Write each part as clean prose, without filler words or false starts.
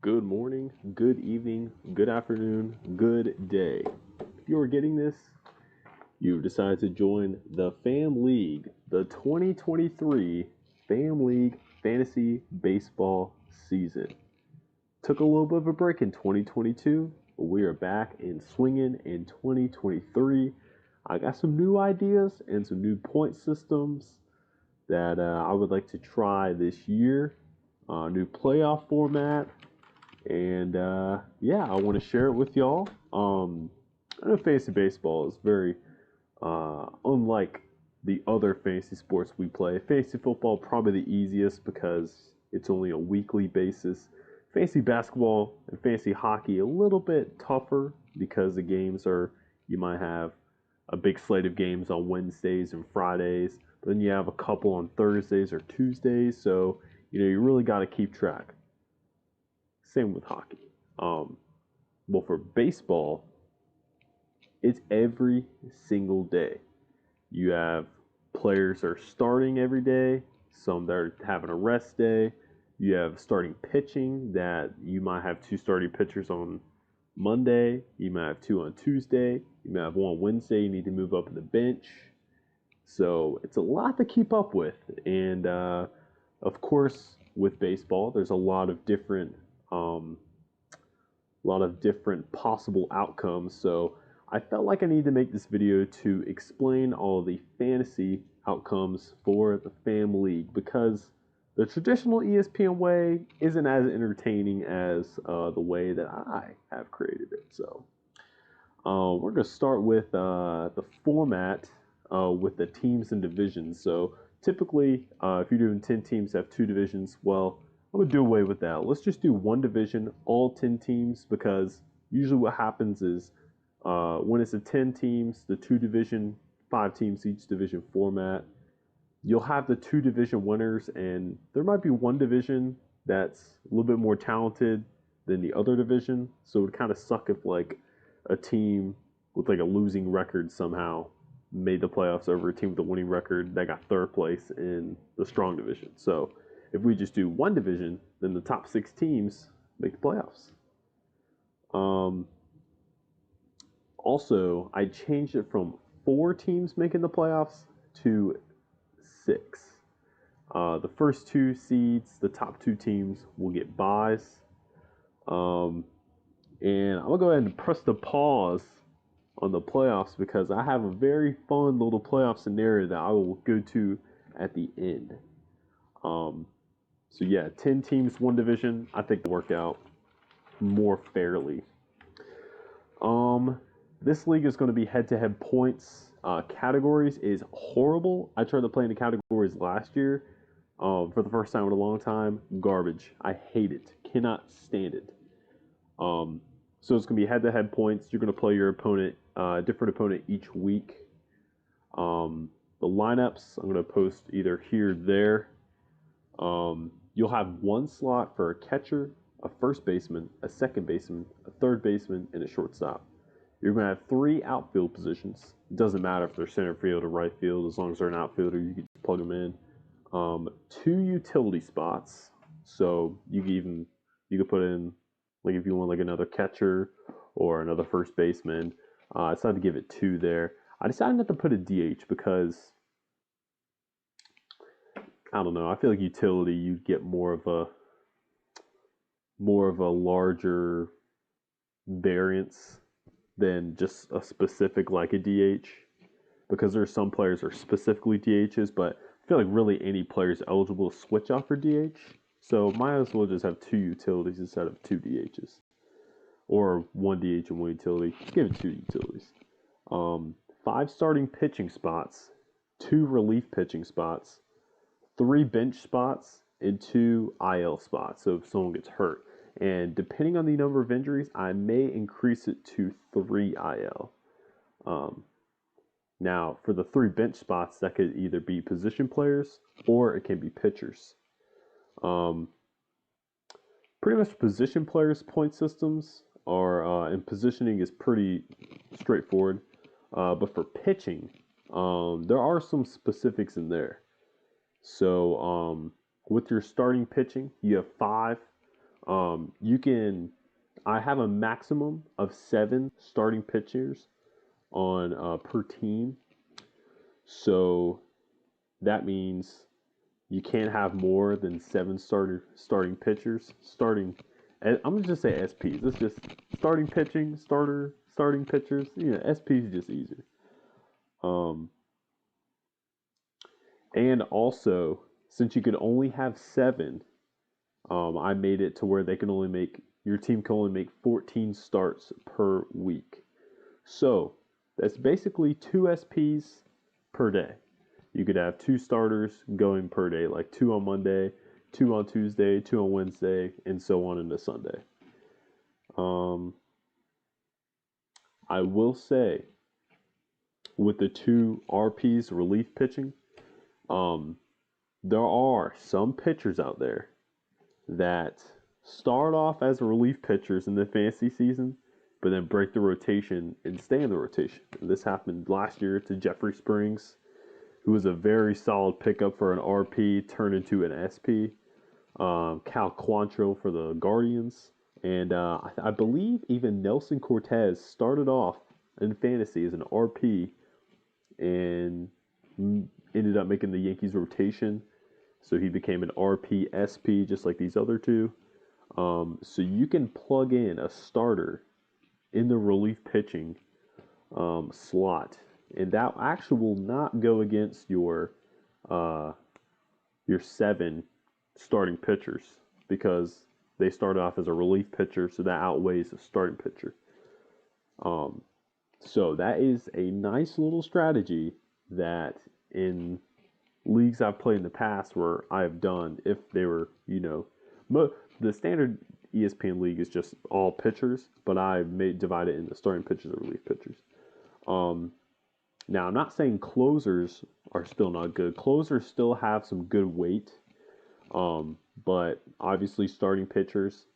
good morning, good evening, good afternoon, good day. If you are getting this, you decided to join the Famleegue, the 2023 Famleegue Fantasy Baseball season. Took a little bit of a break in 2022, but we are back and swinging in 2023. I got some new ideas and some new point systems that I would like to try this year. New playoff format. And I want to share it with y'all. I know fantasy baseball is very unlike the other fantasy sports we play. Fantasy football probably the easiest because it's only a weekly basis. Fantasy basketball and fantasy hockey a little bit tougher because the games are, you might have a big slate of games on Wednesdays and Fridays, but then you have a couple on Thursdays or Tuesdays, so you really got to keep track. Same with hockey. Well, for baseball, it's every single day. You have players that are starting every day, some that are having a rest day. You have starting pitching that you might have two starting pitchers on Monday. You might have two on Tuesday. You might have one on Wednesday. You need to move up in the bench. So it's a lot to keep up with. And of course, with baseball, there's a lot of different possible outcomes. So I felt like I needed to make this video to explain all the fantasy outcomes for the Famleegue because the traditional ESPN way isn't as entertaining as the way that I have created it. So we're going to start with the format with the teams and divisions. So typically, if you're doing 10 teams that have two divisions, well, I'm going to do away with that. Let's just do one division, all 10 teams, because usually what happens is when it's a 10 teams, the two division, 5 teams each division format, you'll have the two division winners, and there might be one division that's a little bit more talented than the other division. So it would kind of suck if like a team with like a losing record somehow made the playoffs over a team with a winning record that got third place in the strong division. So if we just do one division, then the top 6 teams make the playoffs. Also, I changed it from 4 teams making the playoffs to 6. The first 2 seeds, the top 2 teams, will get byes. And I'm going to go ahead and press the pause on the playoffs because I have a very fun little playoff scenario that I will go to at the end. So yeah, 10 teams, one division. I think it'll work out more fairly. This league is going to be head-to-head points. Categories is horrible. I tried to play in the categories last year for the first time in a long time. Garbage. I hate it. Cannot stand it. So it's going to be head-to-head points. You're going to play your opponent, different opponent each week. The lineups I'm going to post either here or there. You'll have one slot for a catcher, a first baseman, a second baseman, a third baseman, and a shortstop. You're going to have 3 outfield positions. It doesn't matter if they're center field or right field. As long as they're an outfielder, you can just plug them in. 2 utility spots. So you could put in, like if you want like another catcher or another first baseman. I decided to give it 2 there. I decided not to put a DH because I don't know. I feel like utility, you'd get more of a larger variance than just a specific like a DH, because there's some players that are specifically DHs, but I feel like really any player is eligible to switch out for DH. So might as well just have 2 utilities instead of 2 DHs, or 1 DH and 1 utility. Give it 2 utilities. 5 starting pitching spots, 2 relief pitching spots, 3 bench spots, and 2 IL spots, so if someone gets hurt. And depending on the number of injuries, I may increase it to 3 IL. Now, for the 3 bench spots, that could either be position players or it can be pitchers. Pretty much position players' point systems are, and positioning is pretty straightforward. But for pitching, there are some specifics in there. So with your starting pitching, you have 5 I have a maximum of 7 starting pitchers on per team. So that means you can't have more than 7 starting pitchers. I'm gonna just say SPs. It's just starting pitching, starting pitchers. SPs is just easier. Um, and also, since you could only have 7, I made it to where your team can only make 14 starts per week. So that's basically 2 SPs per day. You could have 2 starters going per day, like 2 on Monday, 2 on Tuesday, 2 on Wednesday, and so on into Sunday. I will say, with the 2 RPs, relief pitching, um, there are some pitchers out there that start off as relief pitchers in the fantasy season, but then break the rotation and stay in the rotation. And this happened last year to Jeffrey Springs, who was a very solid pickup for an RP, turned into an SP. Cal Quantrill for the Guardians. And I believe even Nelson Cortez started off in fantasy as an RP and ended up making the Yankees rotation. So he became an RP SP just like these other 2. So you can plug in a starter in the relief pitching slot, and that actually will not go against your 7 starting pitchers because they start off as a relief pitcher, so that outweighs a starting pitcher. So that is a nice little strategy that in leagues I've played in the past where I've done, if they were, the standard ESPN league is just all pitchers, but I divide it into starting pitchers and relief pitchers. Now, I'm not saying closers are still not good. Closers still have some good weight, but obviously starting pitchers,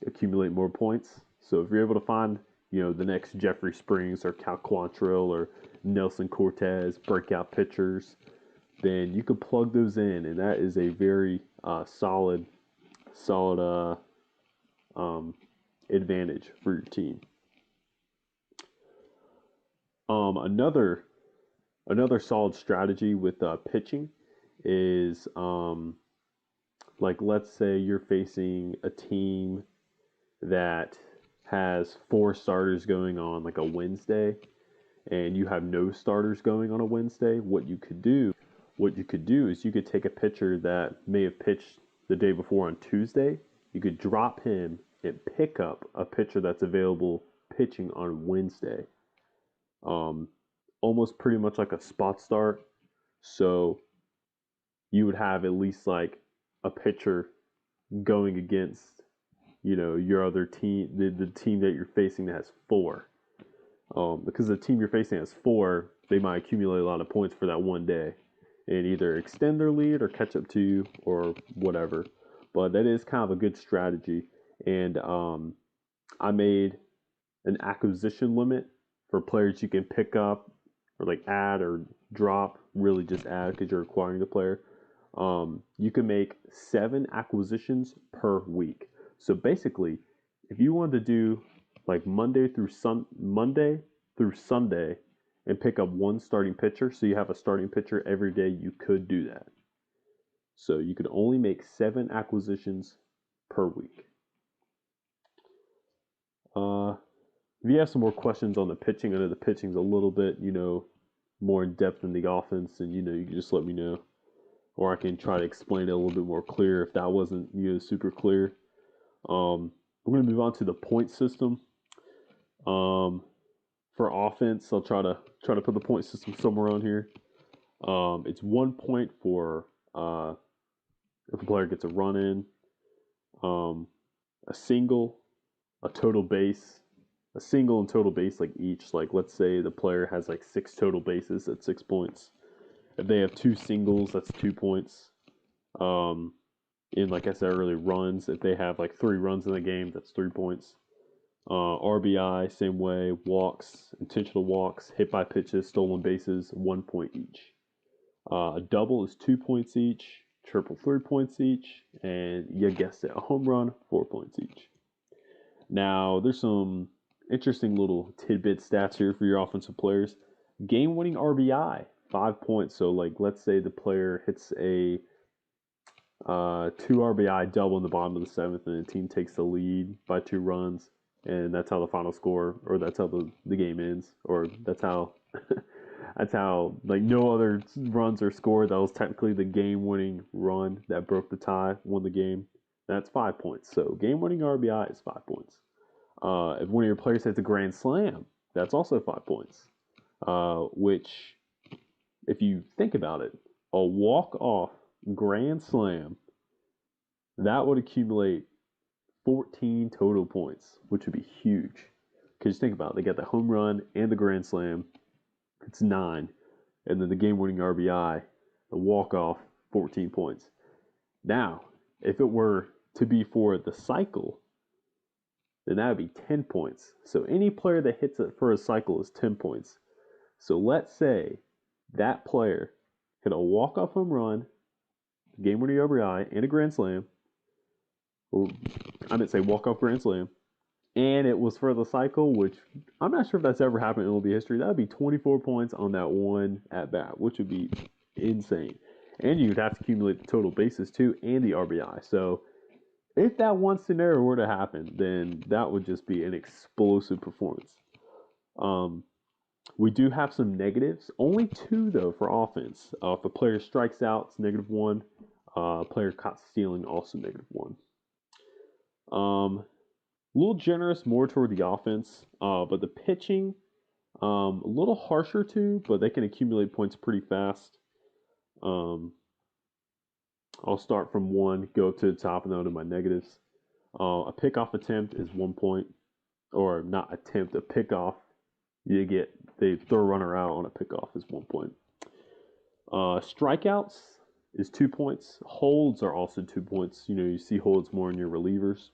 accumulate more points. So if you're able to find, the next Jeffrey Springs or Cal Quantrill or Nelson Cortez breakout pitchers, then you could plug those in, and that is a very solid advantage for your team. Another solid strategy with pitching is like, let's say you're facing a team that has 4 starters going on like a Wednesday, and you have no starters going on a Wednesday. What you could do is you could take a pitcher that may have pitched the day before on Tuesday. You could drop him and pick up a pitcher that's available pitching on Wednesday. Almost pretty much like a spot start. So you would have at least like a pitcher going against, your other team, the team that you're facing that has 4. Because the team you're facing has 4, they might accumulate a lot of points for that one day and either extend their lead or catch up to you or whatever. But that is kind of a good strategy. And I made an acquisition limit for players you can pick up or like add or drop. Really just add because you're acquiring the player. You can make 7 acquisitions per week. So basically, if you wanted to do like Monday through Sunday and pick up 1 starting pitcher, so you have a starting pitcher every day, you could do that. So you could only make 7 acquisitions per week. If you have some more questions on the pitching, I know the pitching's a little bit, more in depth than the offense, and you can just let me know, or I can try to explain it a little bit more clear if that wasn't super clear. We're going to move on to the point system. For offense, I'll try to put the point system somewhere on here. It's 1 point for if a player gets a run in, a single, a total base, a single and total base like each. Like let's say the player has like 6 total bases, at 6 points. If they have 2 singles, that's 2 points. And like I said earlier, runs. If they have like 3 runs in the game, that's 3 points. RBI, same way. Walks, intentional walks, hit by pitches, stolen bases, 1 point each. A double is 2 points each. triple 3 points each, and you guessed it, a home run 4 points each. Now, there's some interesting little tidbit stats here for your offensive players. Game-winning RBI, 5 points. So, like, let's say the player hits a 2 RBI double in the bottom of the seventh, and the team takes the lead by 2 runs, and that's how the final score, or that's how the game ends, or that's how that's how like no other runs are scored. That was technically the game-winning run that broke the tie, won the game. That's 5 points. So game-winning RBI is 5 points. If one of your players hits a grand slam, that's also 5 points. Which, if you think about it, a walk-off grand slam, that would accumulate 14 total points, which would be huge. Because think about it, they got the home run and the grand slam, it's 9, and then the game-winning RBI, the walk-off, 14 points. Now, if it were to be for the cycle, then that would be 10 points. So any player that hits it for a cycle is 10 points. So let's say that player hit a walk-off home run, game-winning RBI, and a grand slam. Or I didn't say walk-off grand slam. And it was for the cycle, which I'm not sure if that's ever happened in MLB history. That would be 24 points on that one at-bat, which would be insane. And you'd have to accumulate the total bases, too, and the RBI. So if that one scenario were to happen, then that would just be an explosive performance. We do have some negatives. Only 2, though, for offense. If a player strikes out, it's -1. Player caught stealing, also -1. A little generous more toward the offense, but the pitching, a little harsher too, but they can accumulate points pretty fast. I'll start from 1, go to the top, and then to my negatives. A pickoff attempt is 1 point, or not attempt, a pickoff. They throw a runner out on a pickoff is 1 point. Strikeouts is 2 points. Holds are also 2 points. You see holds more in your relievers.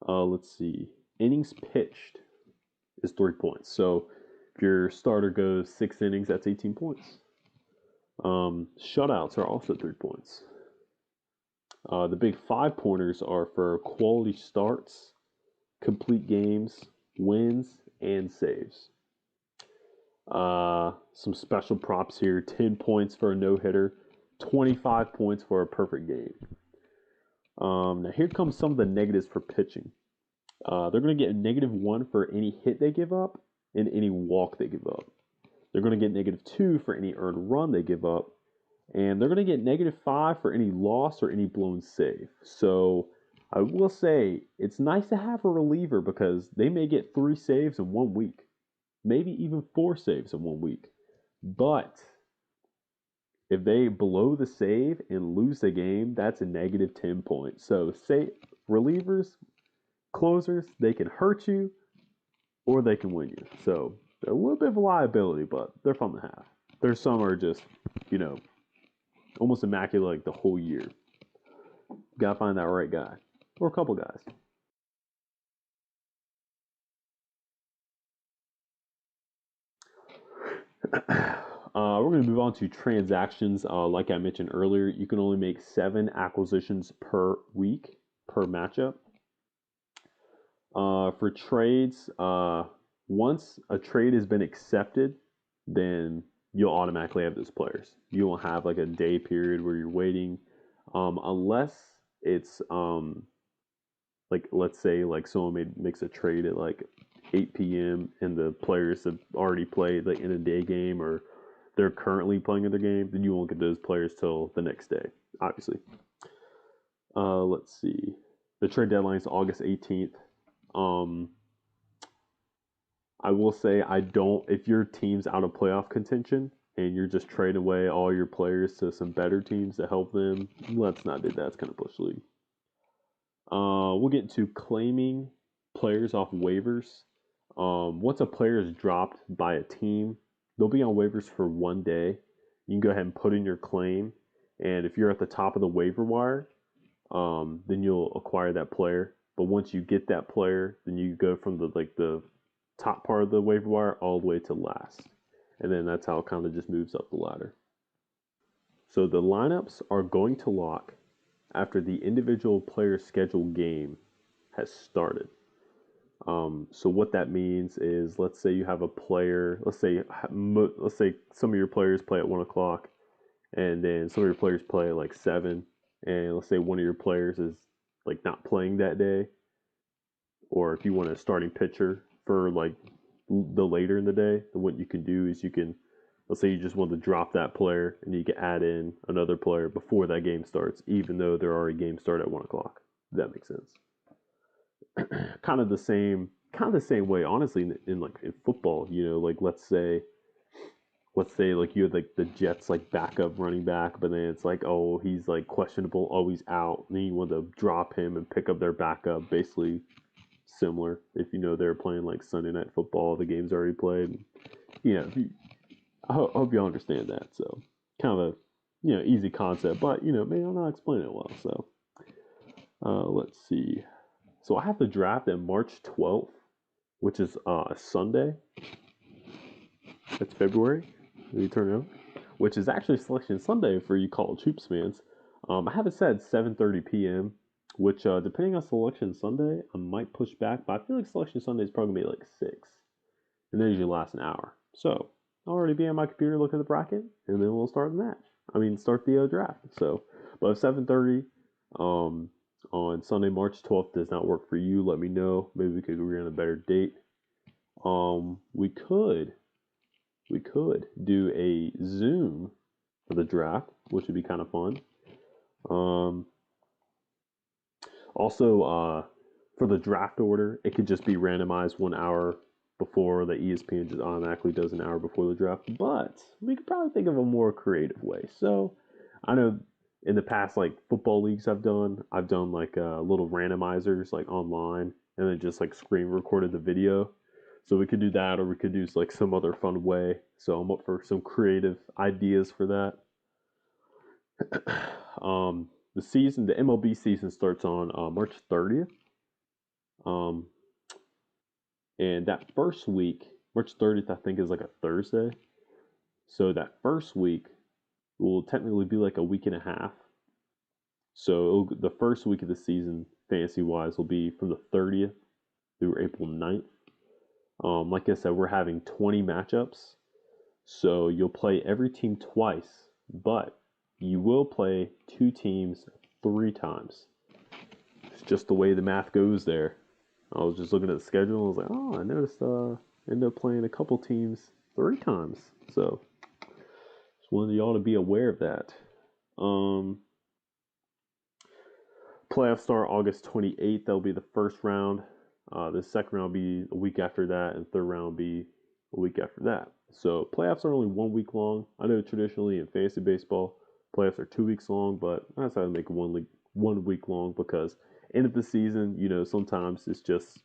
Let's see. Innings pitched is 3 points. So if your starter goes 6 innings, that's 18 points. Shutouts are also 3 points. The big 5-pointers are for quality starts, complete games, wins, and saves. Some special props here. 10 points for a no-hitter, 25 points for a perfect game. Now here comes some of the negatives for pitching. They're going to get a -1 for any hit they give up and any walk they give up. They're going to get -2 for any earned run they give up. And they're going to get -5 for any loss or any blown save. So I will say it's nice to have a reliever because they may get 3 saves in 1 week, maybe even 4 saves in 1 week. But if they blow the save and lose the game, that's a -10 points. So say relievers, closers, they can hurt you or they can win you. So they're a little bit of a liability, but they're fun to have. There's some are just, almost immaculate like the whole year. Gotta find that right guy. Or a couple guys. We're going to move on to transactions. Like I mentioned earlier, you can only make 7 acquisitions per week, per matchup. For trades, once a trade has been accepted, then you'll automatically have those players. You won't have like a day period where you're waiting, unless it's like let's say like someone makes a trade at like 8 p.m. and the players have already played like in a day game or they're currently playing in their game, then you won't get those players till the next day, obviously. Let's see. The trade deadline is August 18th. I will say if your team's out of playoff contention and you're just trading away all your players to some better teams to help them, let's not do that. It's kind of bush league. We'll get into claiming players off waivers. Once a player is dropped by a team, they'll be on waivers for 1 day. You can go ahead and put in your claim, and if you're at the top of the waiver wire, then you'll acquire that player. But once you get that player, then you go from the top part of the waiver wire all the way to last, and then that's how it kind of just moves up the ladder. So the lineups are going to lock after the individual player scheduled game has started. So what that means is, let's say you have a player. Let's say some of your players play at 1 o'clock, and then some of your players play at like 7. And let's say one of your players is like not playing that day, or if you want a starting pitcher for like the later in the day, then what you can do is let's say you just want to drop that player, and you can add in another player before that game starts, even though there already games start at 1 o'clock. If that makes sense. Kind of the same way, honestly, in football. Like let's say like you had like the Jets like backup running back, but then it's like, oh, he's like questionable, always out, and then you want to drop him and pick up their backup. Basically similar. If they're playing like Sunday Night Football, the game's already played. I hope you understand that. So kind of a easy concept, but maybe I'm not explaining it well. So let's see. So I have the draft on March 12th, which is Sunday. That's February. You turn out, which is actually Selection Sunday for you college hoops fans. I have it set 7:30 p.m., which depending on Selection Sunday, I might push back, but I feel like Selection Sunday is probably gonna be like 6, and they usually last an hour. So I'll already be on my computer looking at the bracket, and then we'll start the match. Start the draft. So, but if 7:30 on Sunday, March 12th does not work for you, let me know. Maybe we could agree on a better date. We could do a Zoom for the draft, which would be kind of fun. Also, for the draft order, it could just be randomized 1 hour before. The ESPN just automatically does an hour before the draft. But we could probably think of a more creative way. So I know in the past, like football leagues I've done like little randomizers like online, and then just like screen recorded the video. So we could do that, or we could do like some other fun way. So I'm up for some creative ideas for that. The MLB season starts on March 30th. And that first week, March 30th, I think is like a Thursday. So that first week will technically be like a week and a half. So the first week of the season, fantasy wise, will be from the 30th through April 9th. Like I said, we're having 20 matchups. So you'll play every team twice, but you will play 2 teams 3 times. It's just the way the math goes there. I was just looking at the schedule and I was like, oh, I noticed I ended up playing a couple teams 3 times. So just wanted y'all to be aware of that. Playoffs start August 28th. That'll be the first round. The second round will be a week after that, and third round will be a week after that. So playoffs are only 1 week long. I know traditionally in fantasy baseball, playoffs are 2 weeks long, but I decided to make 1 week long because end of the season, sometimes it's just,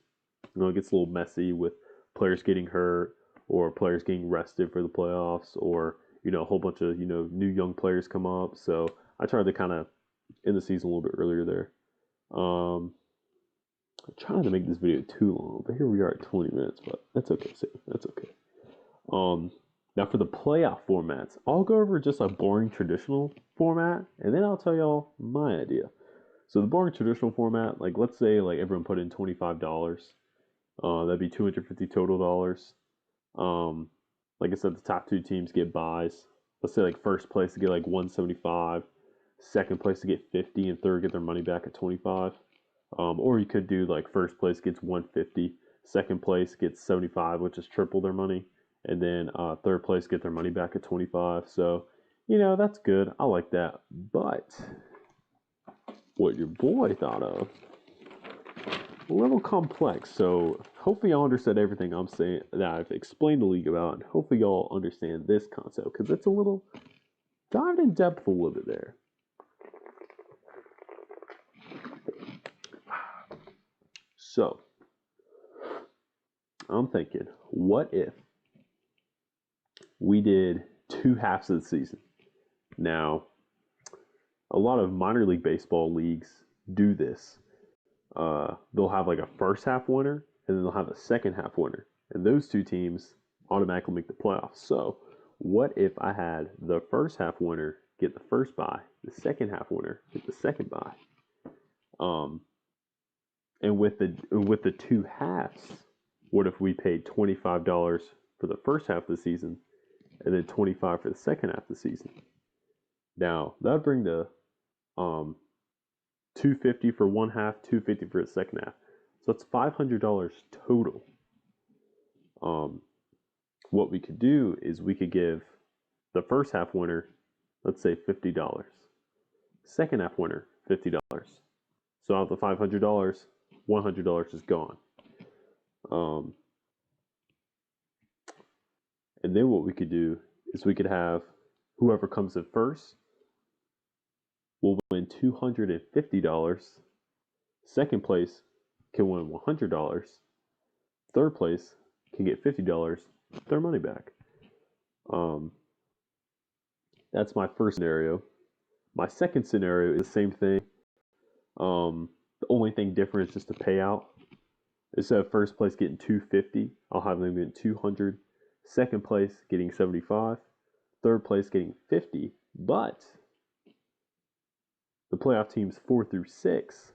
it gets a little messy with players getting hurt or players getting rested for the playoffs, or, a whole bunch of, new young players come up. So I tried to kind of end the season a little bit earlier there. I'm trying to make this video too long, but here we are at 20 minutes, but that's okay, Sam. That's okay. Now for the playoff formats, I'll go over just a boring traditional format, and then I'll tell y'all my idea. So the boring traditional format, like let's say like everyone put in $25, that'd be $250 total dollars. Like I said, the top 2 teams get buys. Let's say like first place to get like 175, second place to get 50, and third get their money back at 25. Or you could do like first place gets 150, second place gets 75, which is triple their money, and then third place get their money back at 25. So, that's good. I like that. But what your boy thought of, a little complex. So hopefully y'all understood everything I'm saying that I've explained the league about, and hopefully y'all understand this concept because it's a little dived in depth a little bit there. So I'm thinking, what if we did 2 halves of the season? Now, a lot of minor league baseball leagues do this. They'll have like a first half winner, and then they'll have a second half winner, and those 2 teams automatically make the playoffs. So what if I had the first half winner get the first bye. The second half winner get the second bye. And with the two halves, what if we paid $25 for the first half of the season and then $25 for the second half of the season? Now that would bring the $250 for one half, $250 for the second half. So it's $500 total. What we could do is we could give the first half winner, let's say $50. Second half winner, $50. So out of the $500, $100 is gone. And then what we could do is we could have whoever comes in first will win $250. Second place can win $100. Third place can get $50, their money back. That's my first scenario. My second scenario is the same thing. The only thing different is just the payout. Instead of first place getting $250, I'll have them getting $200. Second place getting $75. Third place getting $50. But the playoff teams 4 through 6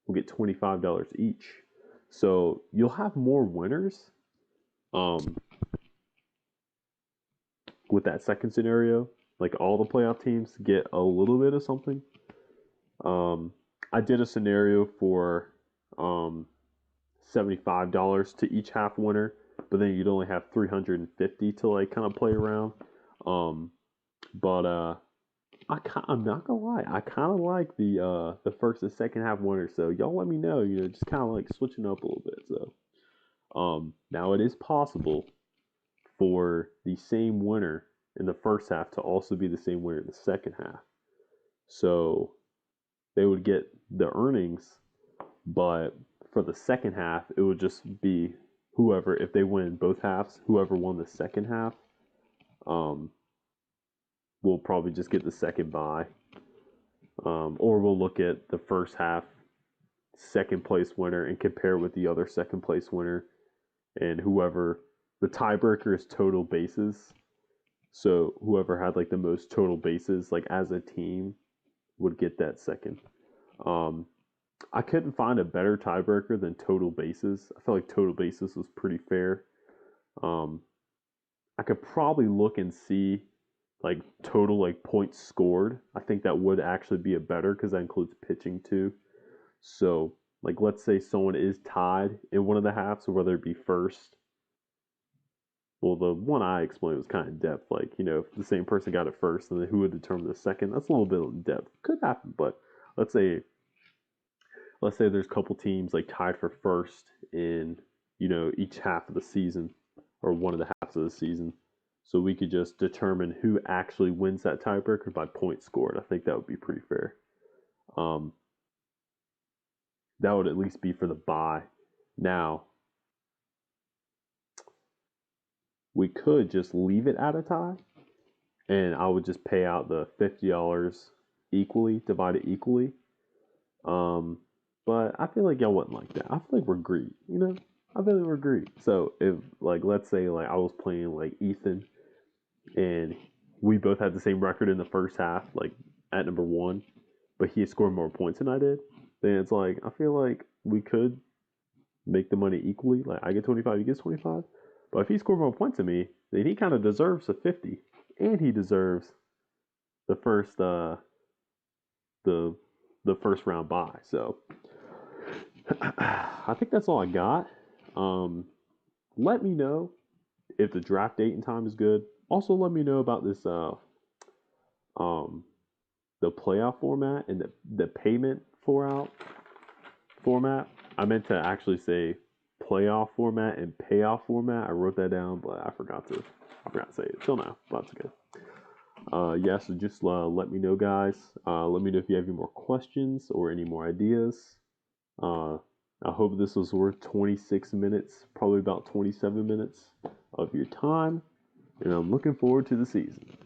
will get $25 each. So you'll have more winners with that second scenario. Like all the playoff teams get a little bit of something. I did a scenario for $75 to each half winner, but then you'd only have $350 to like kind of play around. But I'm not gonna lie, I kind of like the first and second half winner. So y'all let me know, just kind of like switching up a little bit. So now it is possible for the same winner in the first half to also be the same winner in the second half. So they would get the earnings, but for the second half, it would just be whoever, if they win both halves, whoever won the second half will probably just get the second bye. Or we'll look at the first half second place winner and compare with the other second place winner, and whoever, the tiebreaker is total bases. So whoever had like the most total bases, like as a team, would get that second. I couldn't find a better tiebreaker than total bases. I felt like total bases was pretty fair. I could probably look and see like total like points scored. I think that would actually be a better, because that includes pitching too. So like let's say someone is tied in one of the halves, whether it be first. Well, the one I explained was kind of in depth. Like, if the same person got it first, and then who would determine the second? That's a little bit in depth. Could happen, but let's say there's a couple teams like tied for first in, each half of the season, or one of the halves of the season. So we could just determine who actually wins that tiebreaker by points scored. I think that would be pretty fair. That would at least be for the bye. Now, we could just leave it at a tie, and I would just pay out the $50 equally, divide it equally. But I feel like y'all wouldn't like that. I feel like we're greedy, I feel like we're greedy. So if, like, let's say, like, I was playing, like, Ethan, and we both had the same record in the first half, like, at number 1, but he scored more points than I did, then it's like, I feel like we could make the money equally. Like, I get 25, he gets 25. But if he scored more points than me, then he kind of deserves the 50, and he deserves the first the first round bye. So I think that's all I got. Let me know if the draft date and time is good. Also, let me know about this the playoff format and the payment format. I meant to actually say playoff format and payoff format. I wrote that down, but I forgot to say it till now. But that's okay. So just let me know, guys. Let me know if you have any more questions or any more ideas. I hope this was worth 26 minutes, probably about 27 minutes of your time, and I'm looking forward to the season.